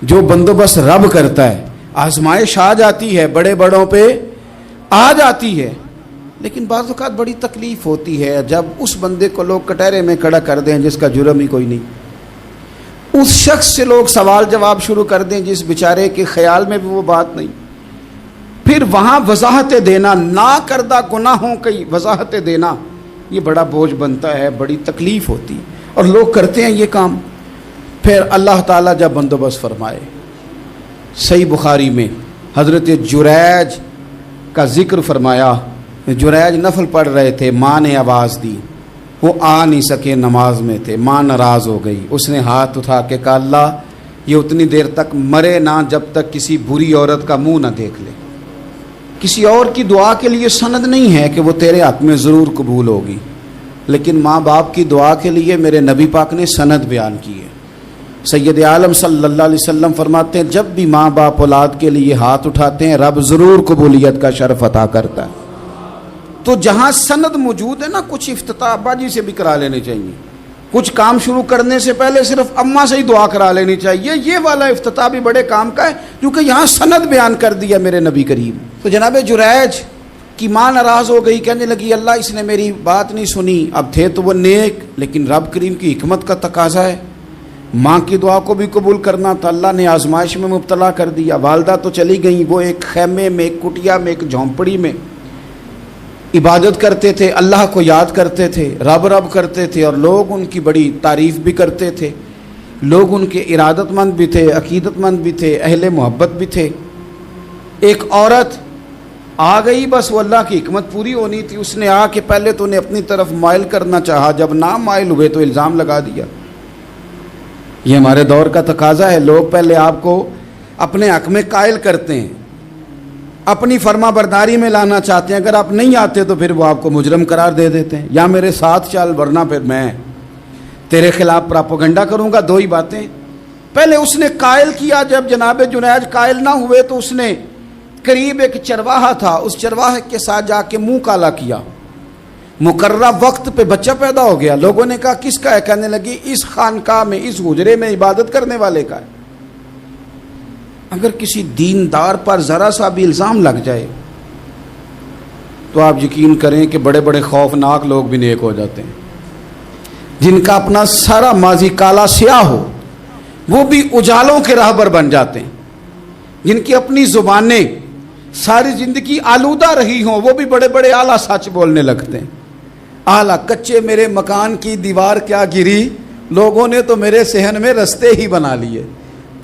جو بندوبست رب کرتا ہے. آزمائش آ جاتی ہے, بڑے بڑوں پہ آ جاتی ہے, لیکن بعض اوقات بڑی تکلیف ہوتی ہے جب اس بندے کو لوگ کٹہرے میں کھڑا کر دیں جس کا جرم ہی کوئی نہیں, اس شخص سے لوگ سوال جواب شروع کر دیں جس بیچارے کے خیال میں بھی وہ بات نہیں. پھر وہاں وضاحتیں دینا, نہ کردہ گناہوں کی وضاحتیں دینا, یہ بڑا بوجھ بنتا ہے, بڑی تکلیف ہوتی, اور لوگ کرتے ہیں یہ کام. پھر اللہ تعالیٰ جب بندوبست فرمائے, صحیح بخاری میں حضرت جریج کا ذکر فرمایا. جریج نفل پڑھ رہے تھے, ماں نے آواز دی, وہ آ نہیں سکے, نماز میں تھے, ماں ناراض ہو گئی. اس نے ہاتھ اٹھا کے کہا اللہ یہ اتنی دیر تک مرے نہ جب تک کسی بری عورت کا منہ نہ دیکھ لے. کسی اور کی دعا کے لیے سند نہیں ہے کہ وہ تیرے حق میں ضرور قبول ہوگی, لیکن ماں باپ کی دعا کے لیے میرے نبی پاک نے سند بیان کی ہے. سید عالم صلی اللہ علیہ وسلم فرماتے ہیں جب بھی ماں باپ اولاد کے لیے ہاتھ اٹھاتے ہیں رب ضرور قبولیت کا شرف عطا کرتا ہے. تو جہاں سند موجود ہے نا, کچھ افتتاح ابا جی سے بھی کرا لینے چاہیے, کچھ کام شروع کرنے سے پہلے صرف اماں سے ہی دعا کرا لینی چاہیے. یہ والا افتتاح بھی بڑے کام کا ہے کیونکہ یہاں سند بیان کر دیا میرے نبی کریم. تو جناب جریج کی ماں ناراض ہو گئی, کہنے لگی اللہ اس نے میری بات نہیں سنی. اب تھے تو وہ نیک, لیکن رب کریم کی حکمت کا تقاضا ہے, ماں کی دعا کو بھی قبول کرنا تھا. اللہ نے آزمائش میں مبتلا کر دیا. والدہ تو چلی گئیں, وہ ایک خیمے میں, ایک کٹیا میں, ایک جھونپڑی میں عبادت کرتے تھے, اللہ کو یاد کرتے تھے, رب رب کرتے تھے, اور لوگ ان کی بڑی تعریف بھی کرتے تھے. لوگ ان کے ارادت مند بھی تھے, عقیدت مند بھی تھے, اہل محبت بھی تھے. ایک عورت آ گئی, بس وہ اللہ کی حکمت پوری ہونی تھی. اس نے آ کے پہلے تو انہیں اپنی طرف مائل کرنا چاہا, جب نہ مائل ہوئے تو الزام لگا دیا. یہ ہمارے دور کا تقاضا ہے, لوگ پہلے آپ کو اپنے حق میں قائل کرتے ہیں, اپنی فرما برداری میں لانا چاہتے ہیں. اگر آپ نہیں آتے تو پھر وہ آپ کو مجرم قرار دے دیتے ہیں, یا میرے ساتھ چل ورنہ پھر میں تیرے خلاف پراپوگنڈا کروں گا. دو ہی باتیں. پہلے اس نے قائل کیا, جب جناب جنیج قائل نہ ہوئے تو اس نے قریب ایک چرواہا تھا, اس چرواہے کے ساتھ جا کے منہ کالا کیا. مقررہ وقت پہ بچہ پیدا ہو گیا. لوگوں نے کہا کس کا ہے؟ کہنے لگی اس خانقاہ میں, اس حجرے میں عبادت کرنے والے کا ہے. اگر کسی دیندار پر ذرا سا بھی الزام لگ جائے تو آپ یقین کریں کہ بڑے بڑے خوفناک لوگ بھی نیک ہو جاتے ہیں. جن کا اپنا سارا ماضی کالا سیاہ ہو وہ بھی اجالوں کے راہبر بن جاتے ہیں. جن کی اپنی زبانیں ساری زندگی آلودہ رہی ہوں وہ بھی بڑے بڑے اعلیٰ سچ بولنے لگتے ہیں. اعلیٰ کچے میرے مکان کی دیوار کیا گری, لوگوں نے تو میرے صحن میں رستے ہی بنا لیے.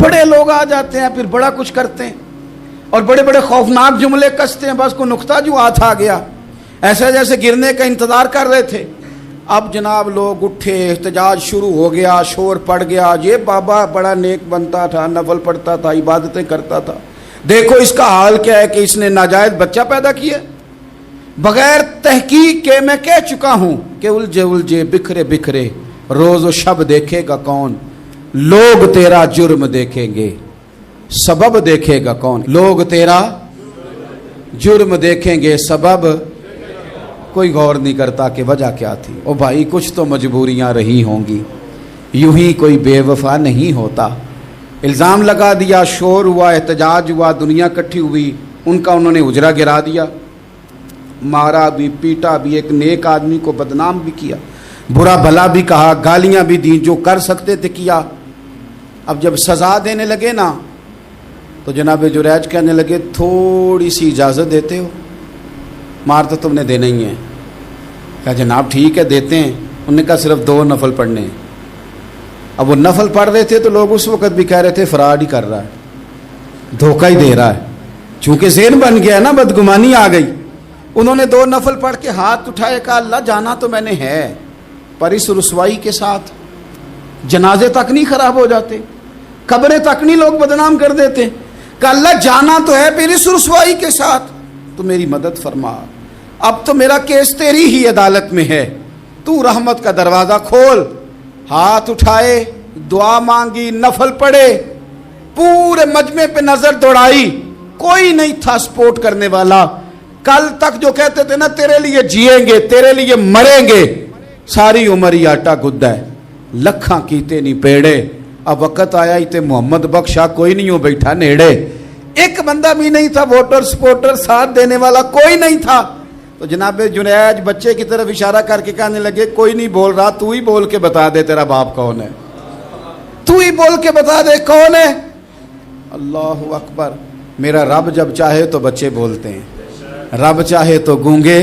بڑے لوگ آ جاتے ہیں, پھر بڑا کچھ کرتے ہیں اور بڑے بڑے خوفناک جملے کستے ہیں. بس کو نقطہ جو ہاتھ آ گیا, ایسا جیسے گرنے کا انتظار کر رہے تھے. اب جناب لوگ اٹھے, احتجاج شروع ہو گیا, شور پڑ گیا. یہ بابا بڑا نیک بنتا تھا, نفل پڑھتا تھا, عبادتیں کرتا تھا, دیکھو اس کا حال کیا ہے کہ اس نے ناجائز بچہ پیدا کیا. بغیر تحقیق کے میں کہہ چکا ہوں کہ الجھے الجھے بکھرے بکھرے روز و شب دیکھے گا کون, لوگ تیرا جرم دیکھیں گے, سبب دیکھے گا کون. لوگ تیرا جرم دیکھیں گے, سبب کوئی غور نہیں کرتا کہ وجہ کیا تھی. او بھائی کچھ تو مجبوریاں رہی ہوں گی, یوں ہی کوئی بے وفا نہیں ہوتا. الزام لگا دیا, شور ہوا, احتجاج ہوا, دنیا اکٹھی ہوئی, ان کا انہوں نے حجرہ گرا دیا, مارا بھی, پیٹا بھی, ایک نیک آدمی کو بدنام بھی کیا, برا بھلا بھی کہا, گالیاں بھی دی, جو کر سکتے تھے کیا. اب جب سزا دینے لگے نا تو جناب جریج کہنے لگے تھوڑی سی اجازت دیتے ہو, مار تو تم نے دینا ہی ہے. کہا جناب ٹھیک ہے دیتے ہیں. انہوں نے کہا صرف 2 نفل پڑھنے ہیں. اب وہ نفل پڑھ رہے تھے تو لوگ اس وقت بھی کہہ رہے تھے فراڈ ہی کر رہا ہے, دھوکہ ہی دے رہا ہے. چونکہ ذہن بن گیا نا, بدگمانی آ گئی. انہوں نے 2 نفل پڑھ کے ہاتھ اٹھائے, کہا اللہ جانا تو میں نے ہے, پر اس رسوائی کے ساتھ جنازے تک نہیں خراب ہو جاتے, قبریں تک نہیں لوگ بدنام کر دیتے. کہ اللہ جانا تو ہے, پھر اس رسوائی کے ساتھ تو میری مدد فرما. اب تو میرا کیس تیری ہی عدالت میں ہے, تو رحمت کا دروازہ کھول. ہاتھ اٹھائے, دعا مانگی, نفل پڑھے, پورے مجمع پہ نظر دوڑائی, کوئی نہیں تھا سپورٹ کرنے والا. کل تک جو کہتے تھے نا تیرے لیے جیئیں گے, تیرے لیے مریں گے, ساری عمر ہی آٹا گدا ہے. لکھاں کیتے نہیں پیڑے, اب وقت آیا تے محمد بخشا کوئی نہیں ہو بیٹھا نیڑے, ایک بندہ بھی نہیں تھا, ووٹر سپورٹر ساتھ دینے والا کوئی نہیں تھا. تو جناب جنید بچے کی طرف اشارہ کر کے کہنے لگے کوئی نہیں بول رہا, تو ہی بول کے بتا دے تیرا باپ کون ہے, تو ہی بول کے بتا دے کون ہے. اللہ اکبر. میرا رب جب چاہے تو بچے بولتے ہیں, رب چاہے تو گونگے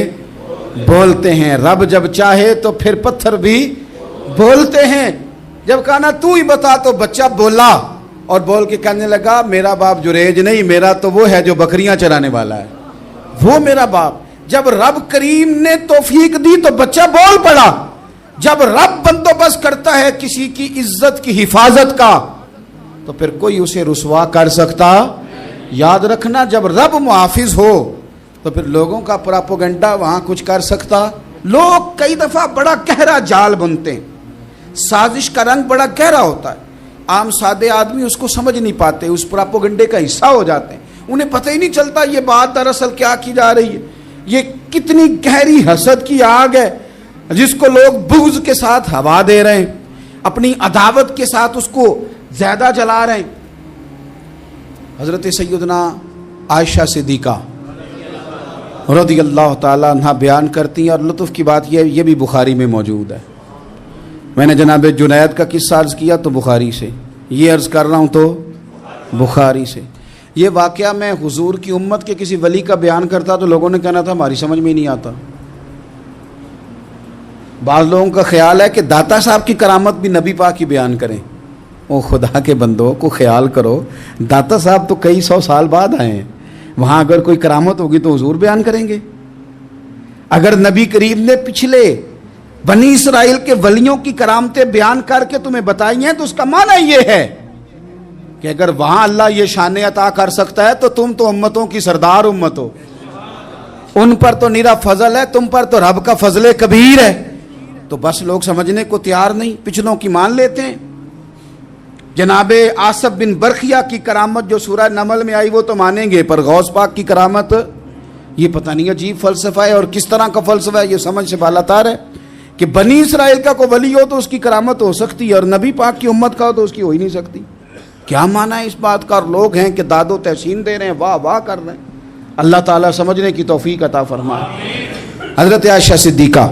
بولتے ہیں, رب جب چاہے تو پھر پتھر بھی بولتے ہیں. جب کہا نا تو ہی بتا تو بچہ بولا اور بول کے کہنے لگا میرا باپ جریج نہیں, میرا تو وہ ہے جو بکریاں چرانے والا ہے, وہ میرا باپ. جب رب کریم نے توفیق دی تو بچہ بول پڑا. جب رب بندوبست کرتا ہے کسی کی عزت کی حفاظت کا تو پھر کوئی اسے رسوا کر سکتا. یاد رکھنا جب رب محافظ ہو تو پھر لوگوں کا پراپوگنڈا وہاں کچھ کر سکتا. لوگ کئی دفعہ بڑا گہرا جال بنتے ہیں, سازش کا رنگ بڑا گہرا ہوتا ہے, عام سادے آدمی اس کو سمجھ نہیں پاتے, اس پراپوگنڈے کا حصہ ہو جاتے ہیں, انہیں پتہ ہی نہیں چلتا یہ بات دراصل کیا کی جا رہی ہے. یہ کتنی گہری حسد کی آگ ہے جس کو لوگ بغض کے ساتھ ہوا دے رہے ہیں, اپنی عداوت کے ساتھ اس کو زیادہ جلا رہے ہیں. حضرت سیدنا عائشہ صدیقہ رضی اللہ تعالیٰ عنہ بیان کرتی ہیں, اور لطف کی بات یہ بھی بخاری میں موجود ہے. میں نے جناب جنید کا قصہ عرض کیا تو بخاری سے, یہ عرض کر رہا ہوں تو بخاری سے. یہ واقعہ میں حضور کی امت کے کسی ولی کا بیان کرتا تو لوگوں نے کہنا تھا ہماری سمجھ میں نہیں آتا. بعض لوگوں کا خیال ہے کہ داتا صاحب کی کرامت بھی نبی پاک کی بیان کریں. او خدا کے بندوں کو خیال کرو, داتا صاحب تو کئی سو سال بعد آئے ہیں, وہاں اگر کوئی کرامت ہوگی تو حضور بیان کریں گے. اگر نبی کریم نے پچھلے بنی اسرائیل کے ولیوں کی کرامتیں بیان کر کے تمہیں بتائی ہیں تو اس کا معنی یہ ہے کہ اگر وہاں اللہ یہ شان عطا کر سکتا ہے تو تم تو امتوں کی سردار امت ہو, ان پر تو نیرا فضل ہے, تم پر تو رب کا فضل کبیر ہے. تو بس لوگ سمجھنے کو تیار نہیں, پچھلوں کی مان لیتے ہیں. جناب آصف بن برخیہ کی کرامت جو سورہ نمل میں آئی وہ تو مانیں گے, پر غوث پاک کی کرامت یہ پتہ نہیں عجیب فلسفہ ہے اور کس طرح کا فلسفہ ہے, یہ سمجھ سے بالاتار ہے کہ بنی اسرائیل کا کوئی ولی ہو تو اس کی کرامت ہو سکتی ہے اور نبی پاک کی امت کا ہو تو اس کی ہو ہی نہیں سکتی. کیا معنی ہے اس بات کا؟ اور لوگ ہیں کہ داد و تحسین دے رہے ہیں, واہ واہ کر رہے ہیں. اللہ تعالیٰ سمجھنے کی توفیق عطا فرمائے. حضرت عائشہ صدیقہ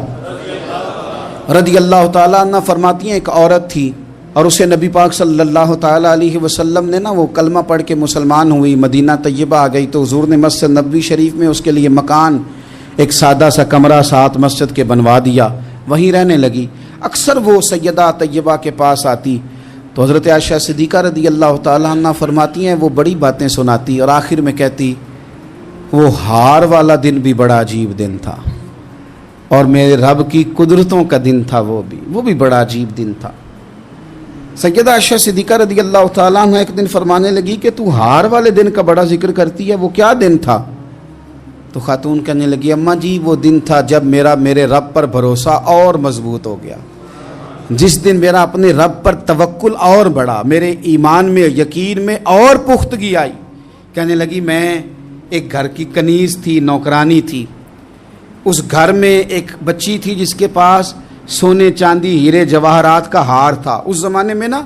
رضی اللہ تعالیٰ عنہ فرماتی ہیں ایک عورت تھی اور اسے نبی پاک صلی اللہ تعالیٰ علیہ وسلم نے وہ کلمہ پڑھ کے مسلمان ہوئی, مدینہ طیبہ آ گئی تو حضور نے مسجد نبوی شریف میں اس کے لیے مکان, ایک سادہ سا کمرہ ساتھ مسجد کے بنوا دیا, وہیں رہنے لگی. اکثر وہ سیدہ طیبہ کے پاس آتی تو حضرت عائشہ صدیقہ رضی اللہ تعالیٰ عنہ فرماتی ہیں وہ بڑی باتیں سناتی اور آخر میں کہتی وہ ہار والا دن بھی بڑا عجیب دن تھا اور میرے رب کی قدرتوں کا دن تھا, وہ بھی بڑا عجیب دن تھا. سیدہ عائشہ صدیقہ رضی اللہ تعالیٰ عنہ ایک دن فرمانے لگی کہ تو ہار والے دن کا بڑا ذکر کرتی ہے, وہ کیا دن تھا؟ تو خاتون کہنے لگی اماں جی وہ دن تھا جب میرے رب پر بھروسہ اور مضبوط ہو گیا, جس دن میرا اپنے رب پر توکل اور بڑھا, میرے ایمان میں یقین میں اور پختگی آئی. کہنے لگی میں ایک گھر کی کنیز تھی, نوکرانی تھی, اس گھر میں ایک بچی تھی جس کے پاس سونے چاندی ہیرے جواہرات کا ہار تھا. اس زمانے میں نا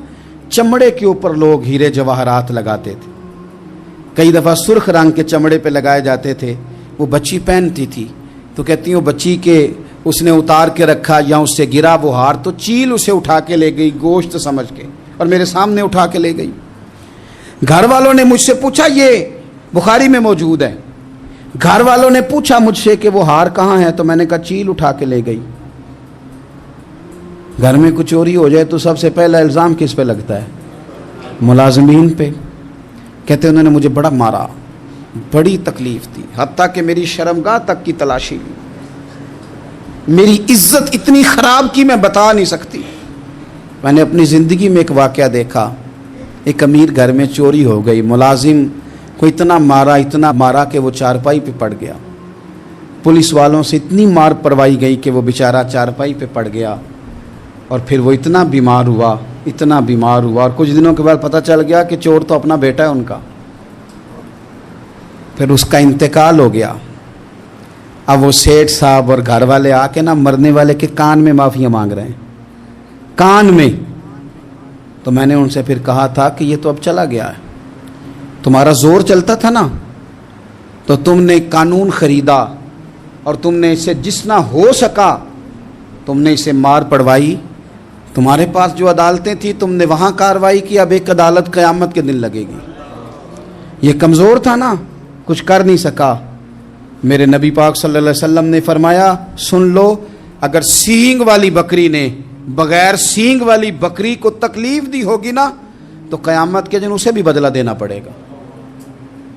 چمڑے کے اوپر لوگ ہیرے جواہرات لگاتے تھے, کئی دفعہ سرخ رنگ کے چمڑے پہ لگائے جاتے تھے. وہ بچی پہنتی تھی تو کہتی ہیں وہ بچی کے اس نے اتار کے رکھا یا اس سے گرا وہ ہار تو چیل اسے اٹھا کے لے گئی گوشت سمجھ کے اور میرے سامنے اٹھا کے لے گئی. گھر والوں نے مجھ سے پوچھا, یہ بخاری میں موجود ہے, گھر والوں نے پوچھا مجھ سے کہ وہ ہار کہاں ہے, تو میں نے کہا چیل اٹھا کے لے گئی. گھر میں کچھ چوری ہو جائے تو سب سے پہلا الزام کس پہ لگتا ہے؟ ملازمین پہ. کہتے انہوں نے مجھے بڑا مارا, بڑی تکلیف تھی, حتیٰ کہ میری شرمگاہ تک کی تلاشی لی, میری عزت اتنی خراب کی میں بتا نہیں سکتی. میں نے اپنی زندگی میں ایک واقعہ دیکھا, ایک امیر گھر میں چوری ہو گئی, ملازم کو اتنا مارا کہ وہ چارپائی پہ پڑ گیا. پولیس والوں سے اتنی مار پروائی گئی کہ وہ بیچارہ چارپائی پہ پڑ گیا اور پھر وہ اتنا بیمار ہوا اور کچھ دنوں کے بعد پتہ چل گیا کہ چور تو اپنا بیٹا ہے ان کا. پھر اس کا انتقال ہو گیا. اب وہ سیٹھ صاحب اور گھر والے آ کے مرنے والے کے کان میں معافیاں مانگ رہے ہیں, کان میں تو میں نے ان سے پھر کہا تھا کہ یہ تو اب چلا گیا ہے، تمہارا زور چلتا تھا نا، تو تم نے قانون خریدا اور تم نے اسے جتنا ہو سکا تم نے اسے مار پڑوائی، تمہارے پاس جو عدالتیں تھیں تم نے وہاں کارروائی کی، اب ایک عدالت قیامت کے دن لگے گی۔ یہ کمزور تھا نا، کچھ کر نہیں سکا۔ میرے نبی پاک صلی اللہ علیہ وسلم نے فرمایا سن لو، اگر سینگ والی بکری نے بغیر سینگ والی بکری کو تکلیف دی ہوگی نا تو قیامت کے دن اسے بھی بدلہ دینا پڑے گا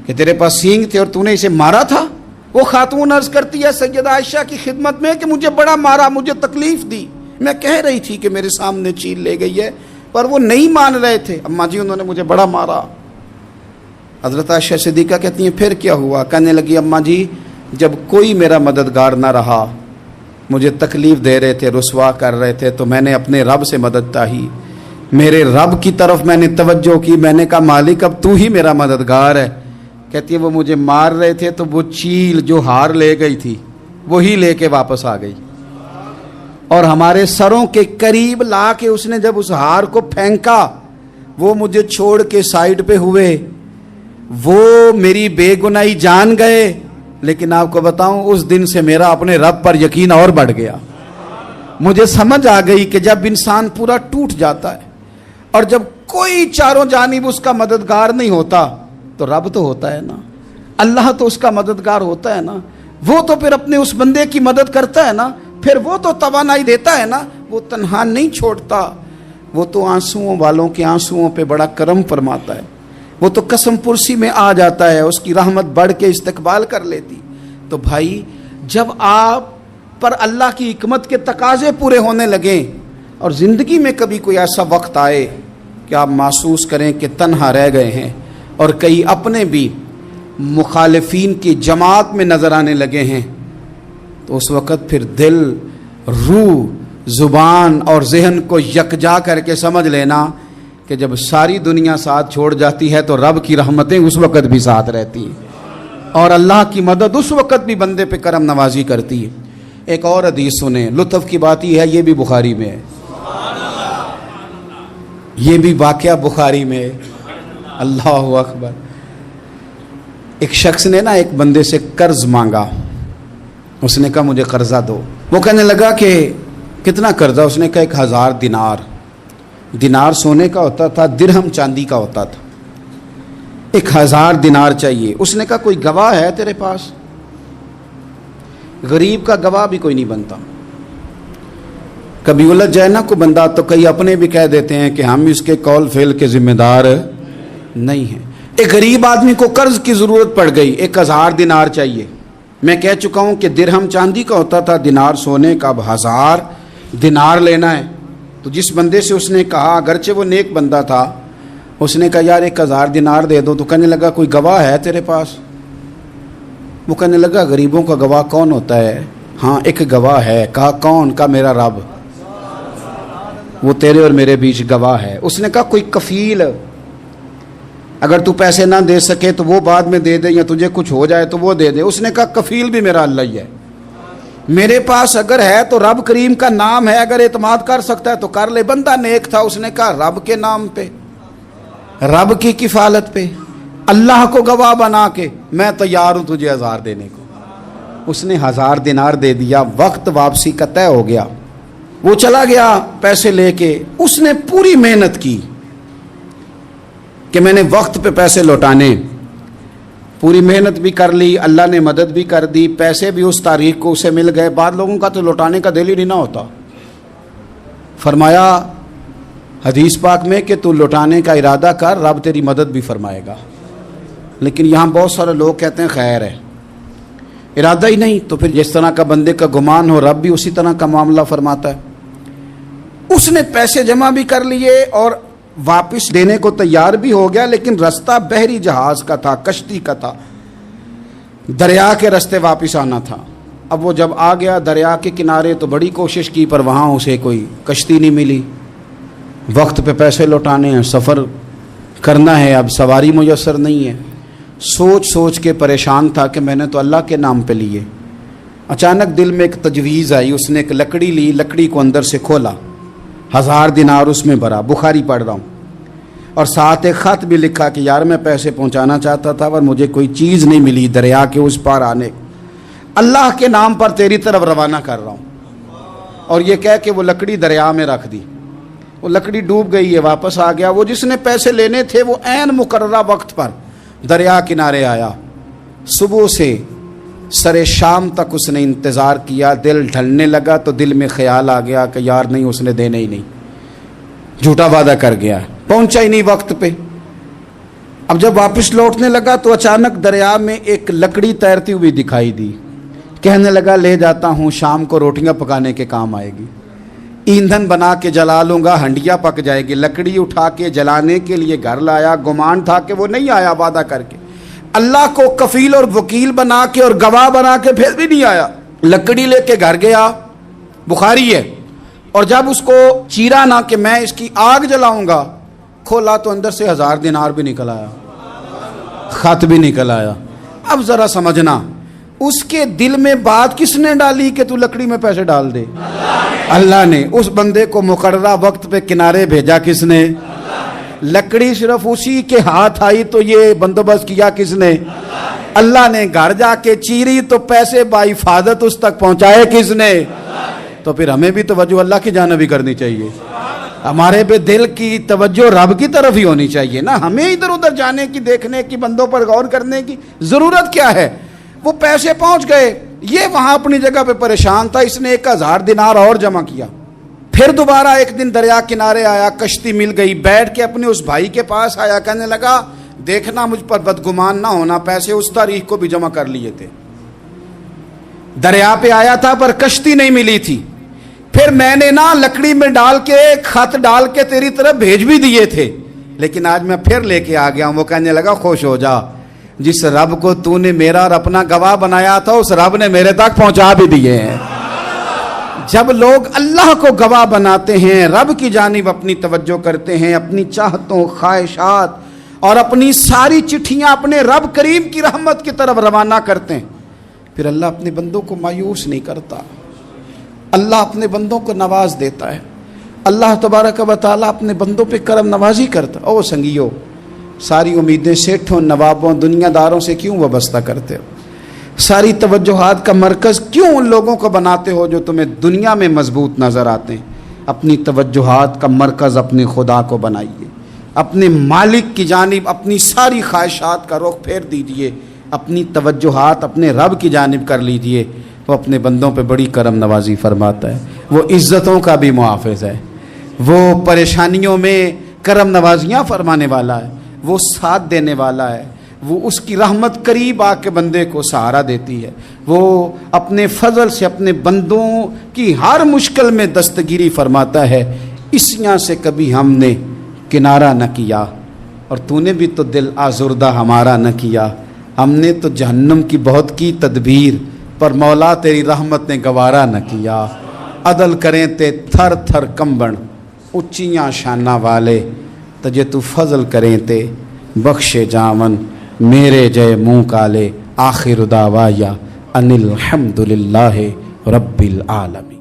کہ تیرے پاس سینگ تھے اور تو نے اسے مارا تھا۔ وہ خاتون عرض کرتی ہے سیدہ عائشہ کی خدمت میں کہ مجھے بڑا مارا، مجھے تکلیف دی، میں کہہ رہی تھی کہ میرے سامنے چیل لے گئی ہے پر وہ نہیں مان رہے تھے، اماں جی انہوں نے مجھے بڑا مارا۔ حضرت عائشہ صدیقہ کہتی ہیں پھر کیا ہوا؟ کہنے لگی اماں جی جب کوئی میرا مددگار نہ رہا، مجھے تکلیف دے رہے تھے، رسوا کر رہے تھے، تو میں نے اپنے رب سے مدد چاہی، میرے رب کی طرف میں نے توجہ کی، میں نے کہا مالک اب تو ہی میرا مددگار ہے۔ کہتی ہے وہ مجھے مار رہے تھے تو وہ چیل جو ہار لے گئی تھی وہی لے کے واپس آ گئی، اور ہمارے سروں کے قریب لا کے اس نے جب اس ہار کو پھینکا وہ مجھے چھوڑ کے سائیڈ پہ ہوئے، وہ میری بے گناہی جان گئے، لیکن آپ کو بتاؤں اس دن سے میرا اپنے رب پر یقین اور بڑھ گیا۔ مجھے سمجھ آ گئی کہ جب انسان پورا ٹوٹ جاتا ہے اور جب کوئی چاروں جانب اس کا مددگار نہیں ہوتا تو رب تو ہوتا ہے نا، اللہ تو اس کا مددگار ہوتا ہے نا، وہ تو پھر اپنے اس بندے کی مدد کرتا ہے نا، پھر وہ تو توانائی دیتا ہے نا، وہ تنہا نہیں چھوڑتا، وہ تو آنسوؤں والوں کے آنسوؤں پہ بڑا کرم فرماتا ہے، وہ تو قسم پرسی میں آ جاتا ہے، اس کی رحمت بڑھ کے استقبال کر لیتی۔ تو بھائی جب آپ پر اللہ کی حکمت کے تقاضے پورے ہونے لگیں اور زندگی میں کبھی کوئی ایسا وقت آئے کہ آپ محسوس کریں کہ تنہا رہ گئے ہیں اور کئی اپنے بھی مخالفین کی جماعت میں نظر آنے لگے ہیں، تو اس وقت پھر دل، روح، زبان اور ذہن کو یکجا کر کے سمجھ لینا کہ جب ساری دنیا ساتھ چھوڑ جاتی ہے تو رب کی رحمتیں اس وقت بھی ساتھ رہتی ہیں اور اللہ کی مدد اس وقت بھی بندے پہ کرم نوازی کرتی ہے۔ ایک اور حدیث سنیں، لطف کی بات یہ ہے یہ بھی بخاری میں ہے، یہ بھی واقعہ بخاری میں ہے۔ اللہ اکبر۔ ایک شخص نے نا ایک بندے سے قرض مانگا، اس نے کہا مجھے قرضہ دو، وہ کہنے لگا کہ کتنا قرضہ؟ اس نے کہا 1000 دینار۔ دینار سونے کا ہوتا تھا، درہم چاندی کا ہوتا تھا، 1000 دینار چاہیے۔ اس نے کہا کوئی گواہ ہے تیرے پاس؟ غریب کا گواہ بھی کوئی نہیں بنتا، کبھی الجھ جائے نا کوئی بندہ تو کئی اپنے بھی کہہ دیتے ہیں کہ ہم اس کے قول فعل کے ذمہ دار نہیں ہیں۔ ایک غریب آدمی کو قرض کی ضرورت پڑ گئی، 1000 دینار چاہیے۔ میں کہہ چکا ہوں کہ درہم چاندی کا ہوتا تھا، دینار سونے کا، اب 1000 دینار لینا ہے۔ تو جس بندے سے اس نے کہا، اگرچہ وہ نیک بندہ تھا، اس نے کہا یار 1000 دینار دے دو، تو کہنے لگا کوئی گواہ ہے تیرے پاس؟ وہ کہنے لگا غریبوں کا گواہ کون ہوتا ہے؟ ہاں ایک گواہ ہے۔ کہا کون؟ کہا میرا رب، وہ تیرے اور میرے بیچ گواہ ہے۔ اس نے کہا کوئی کفیل، اگر تو پیسے نہ دے سکے تو وہ بعد میں دے دے، یا تجھے کچھ ہو جائے تو وہ دے دے۔ اس نے کہا کفیل بھی میرا اللہ ہی ہے، میرے پاس اگر ہے تو رب کریم کا نام ہے، اگر اعتماد کر سکتا ہے تو کر لے۔ بندہ نیک تھا، اس نے کہا رب کے نام پہ، رب کی کفالت پہ، اللہ کو گواہ بنا کے میں تیار ہوں تجھے 1000 دینے کو۔ اس نے 1000 دینار دے دیا، وقت واپسی کا طے ہو گیا، وہ چلا گیا پیسے لے کے۔ اس نے پوری محنت کی کہ میں نے وقت پہ پیسے لوٹانے، پوری محنت بھی کر لی، اللہ نے مدد بھی کر دی، پیسے بھی اس تاریخ کو اسے مل گئے۔ بعض لوگوں کا تو لوٹانے کا دل ہی نہیں نہ ہوتا۔ فرمایا حدیث پاک میں کہ تو لوٹانے کا ارادہ کر، رب تیری مدد بھی فرمائے گا۔ لیکن یہاں بہت سارے لوگ کہتے ہیں خیر ہے، ارادہ ہی نہیں، تو پھر جس طرح کا بندے کا گمان ہو رب بھی اسی طرح کا معاملہ فرماتا ہے۔ اس نے پیسے جمع بھی کر لیے اور واپس دینے کو تیار بھی ہو گیا، لیکن رستہ بحری جہاز کا تھا، کشتی کا تھا، دریا کے رستے واپس آنا تھا۔ اب وہ جب آ گیا دریا کے کنارے تو بڑی کوشش کی، پر وہاں اسے کوئی کشتی نہیں ملی۔ وقت پہ پیسے لوٹانے ہیں، سفر کرنا ہے، اب سواری میسر نہیں ہے۔ سوچ سوچ کے پریشان تھا کہ میں نے تو اللہ کے نام پہ لیے۔ اچانک دل میں ایک تجویز آئی، اس نے ایک لکڑی لی، لکڑی کو اندر سے کھولا، 1000 دینار اس میں بھرا۔ بخاری پڑھ رہا ہوں، اور ساتھ ایک خط بھی لکھا کہ یار میں پیسے پہنچانا چاہتا تھا پر مجھے کوئی چیز نہیں ملی دریا کے اس پار آنے، اللہ کے نام پر تیری طرف روانہ کر رہا ہوں۔ اور یہ کہہ کہ وہ لکڑی دریا میں رکھ دی، وہ لکڑی ڈوب گئی ہے، واپس آ گیا۔ وہ جس نے پیسے لینے تھے وہ عین مقررہ وقت پر دریا کنارے آیا، صبح سے سر شام تک اس نے انتظار کیا۔ دل ڈھلنے لگا تو دل میں خیال آ گیا کہ یار نہیں، اس نے دینے ہی نہیں، جھوٹا وعدہ کر گیا، پہنچا ہی نہیں وقت پہ۔ اب جب واپس لوٹنے لگا تو اچانک دریا میں ایک لکڑی تیرتی ہوئی دکھائی دی، کہنے لگا لے جاتا ہوں، شام کو روٹیاں پکانے کے کام آئے گی، ایندھن بنا کے جلا لوں گا، ہنڈیا پک جائے گی۔ لکڑی اٹھا کے جلانے کے لیے گھر لایا، گمان تھا کہ وہ نہیں آیا وعدہ کر کے، اللہ کو کفیل اور وکیل بنا کے اور گواہ بنا کے پھر بھی نہیں آیا۔ لکڑی لے کے گھر گیا، بخاری ہے، اور جب اس کو چیرا نہ کہ میں اس کی آگ جلاؤں گا، کھولا تو اندر سے 1000 دینار بھی نکل آیا، خط بھی نکل آیا۔ اب ذرا سمجھنا، اس کے دل میں بات کس نے ڈالی کہ تو لکڑی میں پیسے ڈال دے؟ اللہ نے۔ اس بندے کو مقررہ وقت پہ کنارے بھیجا کس نے؟ لکڑی صرف اسی کے ہاتھ آئی تو یہ بندوبست کیا کس نے؟ اللہ نے۔ گھر جا کے چیری تو پیسے بحفاظت اس تک پہنچائے کس نے؟ تو پھر ہمیں بھی توجہ اللہ کی جانب ہی کرنی چاہیے، ہمارے پہ دل کی توجہ رب کی طرف ہی ہونی چاہیے نا، ہمیں ادھر ادھر جانے کی، دیکھنے کی، بندوں پر غور کرنے کی ضرورت کیا ہے؟ وہ پیسے پہنچ گئے، یہ وہاں اپنی جگہ پہ پریشان تھا، اس نے 1000 دینار اور جمع کیا۔ پھر دوبارہ ایک دن دریا کنارے آیا، کشتی مل گئی، بیٹھ کے اپنے اس بھائی کے پاس آیا، کہنے لگا دیکھنا مجھ پر بدگمان نہ ہونا، پیسے اس تاریخ کو بھی جمع کر لیے تھے، دریا پہ آیا تھا پر کشتی نہیں ملی تھی، پھر میں نے نا لکڑی میں ڈال کے خط ڈال کے تیری طرف بھیج بھی دیے تھے، لیکن آج میں پھر لے کے آ گیا ہوں۔ وہ کہنے لگا خوش ہو جا، جس رب کو تو نے میرا اور اپنا گواہ بنایا تھا اس رب نے میرے تک پہنچا بھی دیے ہیں۔ جب لوگ اللہ کو گواہ بناتے ہیں، رب کی جانب اپنی توجہ کرتے ہیں، اپنی چاہتوں، خواہشات اور اپنی ساری چٹھیاں اپنے رب کریم کی رحمت کی طرف روانہ کرتے ہیں، پھر اللہ اپنے بندوں کو مایوس نہیں کرتا، اللہ اپنے بندوں کو نواز دیتا ہے، اللہ تبارک و تعالیٰ اپنے بندوں پہ کرم نوازی کرتا۔ او سنگیو، ساری امیدیں سیٹھوں، نوابوں، دنیا داروں سے کیوں وابستہ کرتے ہو؟ ساری توجہات کا مرکز کیوں ان لوگوں کو بناتے ہو جو تمہیں دنیا میں مضبوط نظر آتے ہیں؟ اپنی توجہات کا مرکز اپنے خدا کو بنائیے، اپنے مالک کی جانب اپنی ساری خواہشات کا رخ پھیر دیجئے، اپنی توجہات اپنے رب کی جانب کر لیجئے، وہ اپنے بندوں پہ بڑی کرم نوازی فرماتا ہے، وہ عزتوں کا بھی محافظ ہے، وہ پریشانیوں میں کرم نوازیاں فرمانے والا ہے، وہ ساتھ دینے والا ہے، وہ اس کی رحمت قریب آ کے بندے کو سہارا دیتی ہے، وہ اپنے فضل سے اپنے بندوں کی ہر مشکل میں دستگیری فرماتا ہے۔ اسیاں سے کبھی ہم نے کنارہ نہ کیا، اور تو نے بھی تو دل آزردہ ہمارا نہ کیا، ہم نے تو جہنم کی بہت کی تدبیر، پر مولا تیری رحمت نے گوارا نہ کیا۔ عدل کریں تے تھر تھر کمبن، اچیاں شانہ والے، تجھے تو فضل کریں تے بخشے جاون، میرے جے منہ کالے۔ آخر دعوایا ان الحمد للہ رب العالمین۔